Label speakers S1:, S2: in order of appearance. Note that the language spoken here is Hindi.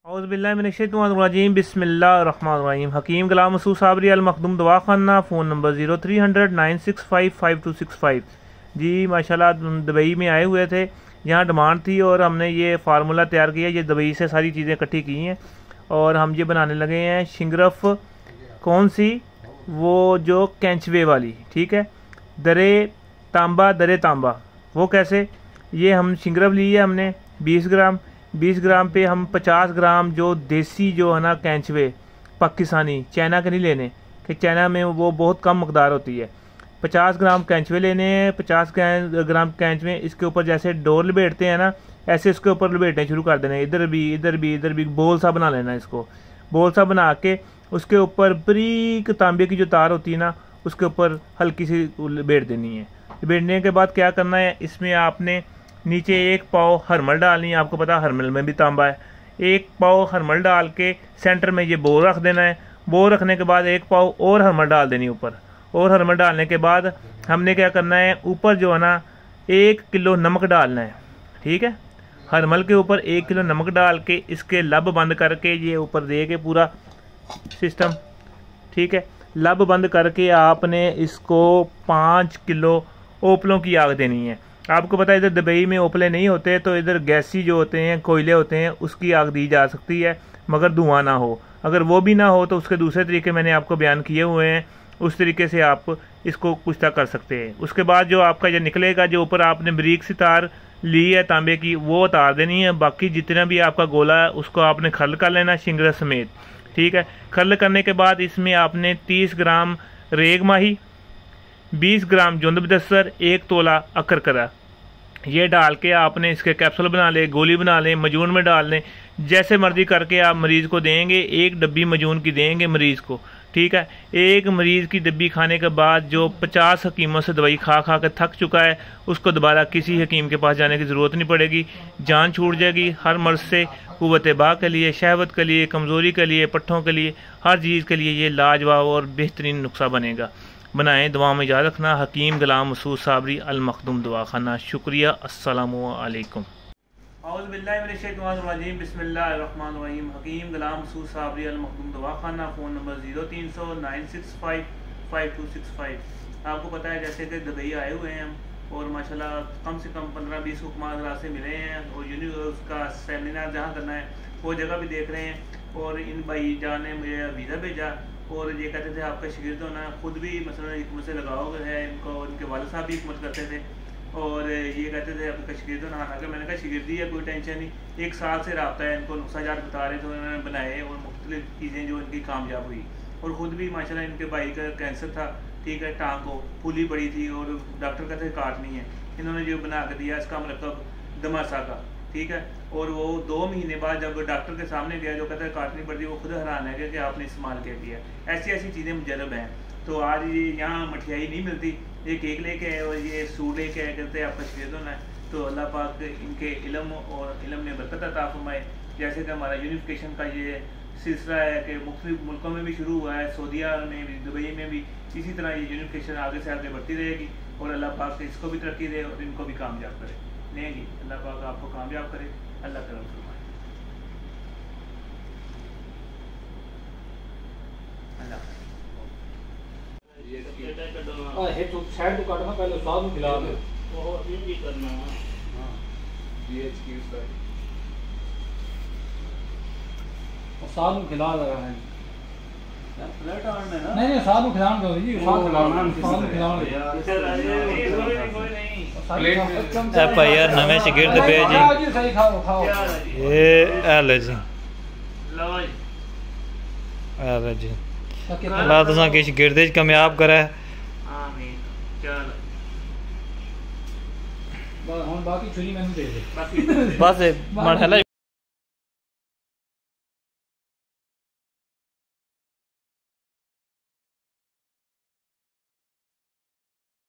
S1: औज़ुबिल्लाहिमिनश्शैतानिर्रजीम बिस्मिल्लाहिर्रहमानिर्रहीम। हकीम गुलाम मसूद साबरी अल मखदूम दवाखाना, फ़ोन नंबर 0300-965-5265। जी माशाल्लाह दुबई में आए हुए थे, यहाँ डिमांड थी और हमने ये फार्मूला तैयार किया। ये दुबई से सारी चीज़ें इकट्ठी की हैं और हम ये बनाने लगे हैं शिंगरफ। कौन सी? वो जो कैंचवे वाली, ठीक है, दरे तांबा। वो कैसे? ये हम शिंगरफ ली है हमने 20 ग्राम पे हम 50 ग्राम जो देसी जो है ना कैंचवे पाकिस्तानी, चाइना के नहीं लेने, कि चाइना में वो बहुत कम मकदार होती है। 50 ग्राम कैंचवे लेने हैं। 50 ग्राम कैंचवे इसके ऊपर जैसे डोर लपेटते हैं ना, ऐसे इसके ऊपर लपेटने शुरू कर देने, इधर भी बोल सा बना लेना। इसको बोल सा बना के उसके ऊपर बारीक तांबे की जो तार होती है ना, उसके ऊपर हल्की सी लपेट देनी है। लपेटने के बाद क्या करना है, इसमें आपने नीचे 1 पाव हरमल डालनी है। आपको पता हरमल में भी तांबा है। 1 पाव हरमल डाल के सेंटर में ये बोर रख देना है। बोर रखने के बाद 1 पाव और हरमल डाल देनी ऊपर। और हरमल डालने के बाद हमने क्या करना है, ऊपर जो है ना 1 किलो नमक डालना है, ठीक है। हरमल के ऊपर 1 किलो नमक डाल के इसके लब बंद करके ये ऊपर दे के पूरा सिस्टम, ठीक है। लब बंद करके आपने इसको 5 किलो ओपलों की आग देनी है। आपको पता है इधर दुबई में ओपले नहीं होते, तो इधर गैसी जो होते हैं, कोयले होते हैं, उसकी आग दी जा सकती है मगर धुआं ना हो। अगर वो भी ना हो तो उसके दूसरे तरीके मैंने आपको बयान किए हुए हैं, उस तरीके से आप इसको कुश्ता कर सकते हैं। उसके बाद जो आपका ये निकलेगा, जो ऊपर आपने बारीक सी तार ली है तांबे की, वो उतार देनी है। बाकी जितना भी आपका गोला है उसको आपने खल कर लेना शिंगरफ समेत, ठीक है। खल करने के बाद इसमें आपने 30 ग्राम रेग माही, 20 ग्राम जुंद-बदस्सर, 1 तोला अकरकरा, ये डाल के आपने इसके कैप्सूल बना ले, गोली बना लें, मजून में डाल लें, जैसे मर्जी करके आप मरीज़ को देंगे। 1 डब्बी मजून की देंगे मरीज़ को, ठीक है। एक मरीज़ की डब्बी खाने के बाद जो 50 हकीमों से दवाई खा के थक चुका है, उसको दोबारा किसी हकीम के पास जाने की ज़रूरत नहीं पड़ेगी। जान छूट जाएगी हर मर्ज़ से। कुव्वत बा के लिए, शहवत के लिए, कमज़ोरी के लिए, पट्ठों के लिए, हर चीज़ के लिए ये लाजवाब और बेहतरीन नुस्खा बनेगा। बनाएं, दुआ में याद रखना। हकीम गुलाम मसूद साबरी अल मखदूम दवाखाना। शुक्रिया। अस्सलामु अलैकुम। औज़ुबिल्लाहिमिनश्शैतानिर्रजीम बिस्मिल्लाहिर्रहमानिर्रहीम। हकीम गुलाम मसूद साबरी अल मखदूम दवाखाना, फ़ोन नंबर 0300-965-5265। आपको पता है जैसे कि दुबई आए हुए हैं हम, और माशाल्लाह कम से कम 15-20 हुक्मात से मिले हैं, और उसका सेमिनार जहाँ करना है वो जगह भी देख रहे हैं। और इन भाई जान ने मुझे वीज़ा भेजा और ये कहते थे आपका शिगिर्द होना, खुद भी मसलन हिकमत से लगाव है इनको, इनके वालिद साहब भी हिकमत करते थे और ये कहते थे आपका शिगिर्द होना। हालांकि मैंने कहा शिगिर्दी है, कोई टेंशन नहीं, 1 साल से रब्ता है। इनको नुस्खा जात बता रहे थे, उन्होंने बनाए और मुख्तलिफ चीज़ें जो इनकी कामयाब हुई। और ख़ुद भी माशाल्लाह इनके भाई का कैंसर था, ठीक है, टांग को फूली पड़ी थी और डॉक्टर कहते काटनी है। इन्होंने जो बना के दिया इसका मरकब दमासा का, ठीक है। और वो 2 महीने बाद जब डॉक्टर के सामने गया, जो कहता है काटनी पड़ती, वो खुद हैरान है कि आपने इस्तेमाल कर दिया। ऐसी चीज़ें मुजरब हैं। तो आज ये यहाँ मठियाई नहीं मिलती, ये केक लेके आए और ये सूट लेके आए, कहते हैं आपका शिगिर्द होना है। तो अल्लाह पाक इनके इल्म और इल्म में बरकत अता फरमाए। जैसे कि हमारा यूनिफिकेशन का ये सिलसिला है कि मुख्तलिफ मुल्कों में भी शुरू हुआ है, सऊदीया में भी, दुबई में भी, इसी तरह ये यूनिफिकेशन आगे से आगे बढ़ती रहेगी। और अल्लाह पाक इसको भी तरक्की दे और इनको भी कामयाब करे। नहीं जी, अल्लाह पाक आपको कामयाब करे। अल्लाह करम फरमाए।
S2: ये तो साइड को काटना, पहले स्वाद में मिला दो।
S1: वो अभी भी करना है।
S2: हां जीएच की साइड और स्वाद में खिला रहा है यार। प्लेट ऑन में ना, नहीं स्वाद में खिलाना दो जी, स्वाद खिलाना, स्वाद खिलाना यार।
S1: कोई नहीं
S2: प्लेट में
S3: ए भाई यार नवे शिगिर्द पे जी,
S2: जी सही खाओ
S3: ये ले जी,
S1: लो जी,
S3: ले जी। अल्लाह तुसा के शिगिर्द च कामयाब करे।
S1: आमीन। चलो
S2: बाकी छुरी मैंने दे दे
S3: बस मरहला